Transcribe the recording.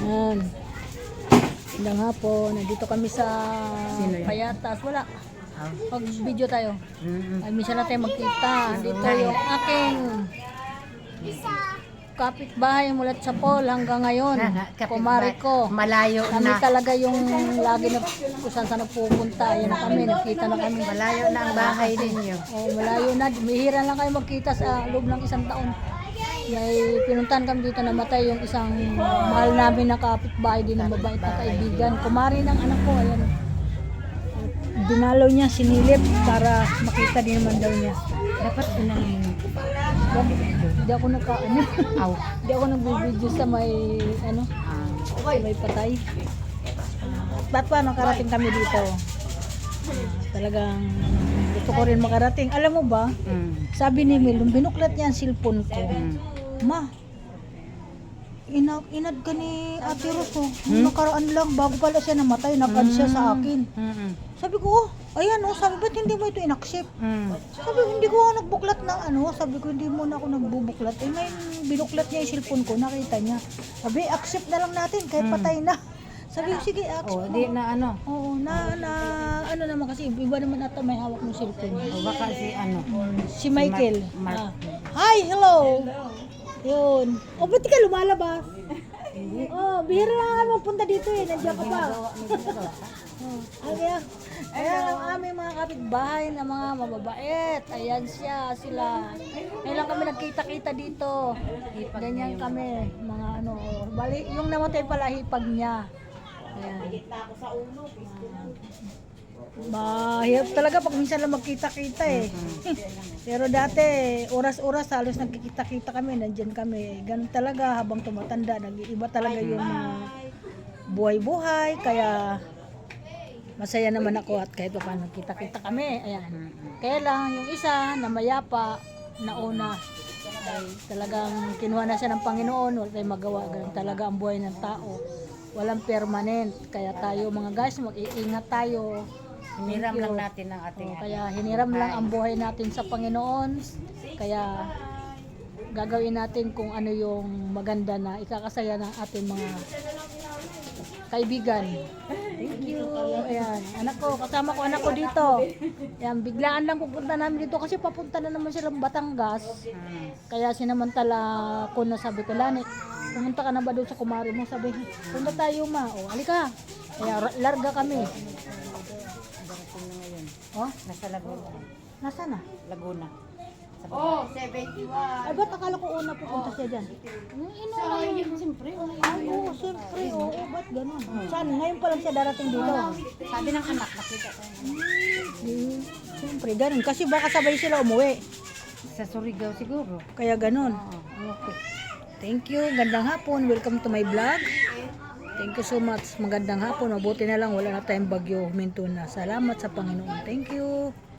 Yan. Magandang hapon. Nandito kami sa Payatas. Wala. Pag video tayo. Ay, minsan natin magkita. Dito yung aking kapitbahay mula sa Paul hanggang ngayon. Kumari ko. Malayo Kami na. talaga yung lagi na kung saan saan pupunta. Ayan na kami. Nagkita na kami. Malayo na ang bahay ninyo. Oh, malayo na. Bihira lang kayo magkita sa loob ng isang taon. May pinuntahan kami dito, namatay yung isang mahal namin na kapitbahay din ng mabait na kaibigan. Kumari ng anak ko, ayan. Dinalaw niya, sinilip para makita din naman daw niya. Dapat unang Hindi ako hindi ako nagbibideo sa may may patay. Ba't pa nakarating kami dito? Talagang gusto ko rin makarating. Alam mo ba, sabi ni Mel, nung binuklat niya ang cellphone ko, Ma, inad ka ni Ate Ros, nung nakaraan lang, bago pala siya namatay, nag-add siya sa akin. Sabi ko, ayan sabi, ba't hindi mo ito in-accept? Sabi ko, hindi ko ako nagbuklat ng sabi ko, hindi mo na ako nagbubuklat. Eh, ngayon, binuklat niya yung cellphone ko, nakita niya. Sabi, accept na lang natin, kahit patay na. Sabi ko, sige, accept di mo. na Oo, ano naman kasi, iba naman ata may hawak ng cellphone. O baka Si Michael. Mark. Hi, hello. Yun. O, ba't ka lumalabas? Bihira lang nga magpunta dito eh. Nandiyan ka pa. Ayan ang aming mga kapitbahay na mga mababait. Ayan sila. Ngayon lang kami nagkita-kita dito. Ganyan kami. Mga bali, yung namatay pala hipag niya. Ayan. Mahirap talaga pag minsan lang magkita-kita eh. Pero dati, oras-oras halos nagkikita-kita kami, nandyan kami. Ganun talaga habang tumatanda, nag-iiba talaga yung buhay-buhay. Kaya masaya naman ako at kahit pa paano kita-kita kami. Ayan. Kaya lang yung isa na mayapa, nauna, ay talagang kinuha na siya ng Panginoon, wala tayong magawa. Ganun talaga ang buhay ng tao. Walang permanent. Kaya tayo mga guys, mag-iingat tayo. Hiniram lang natin ang ating Kaya hiniram lang ang buhay natin sa Panginoon. Kaya gagawin natin kung ano yung maganda na ikakasaya ng ating mga kaibigan. Thank you. Ayan, kasama ko anak ko dito. Ayan, biglaan lang pupunta namin dito kasi papunta na naman silang Batangas. Kaya sinamantala ko na sabi ko, Lani, pumunta ka na ba doon sa kumari mo? Sabi, punta tayo ma. Alika. Kaya larga kami. Nasa Laguna. Nasaan na? Laguna. 71. Ay, ba't akala ko una pupunta siya dyan? Siyempre. Oo, siyempre. Oo, ba't ganun? Saan? Ngayon pa lang siya darating dito. Sabi ng anak, nakita ko. Siyempre, ganun. Kasi baka sabay sila umuwi. Sa Surigao siguro. Kaya ganun. Okay. Thank you. Gandang hapon. Welcome to my vlog. Thank you so much. Magandang hapon. Mabuti na lang. Wala na tayong bagyo. Huminto na. Salamat sa Panginoon. Thank you.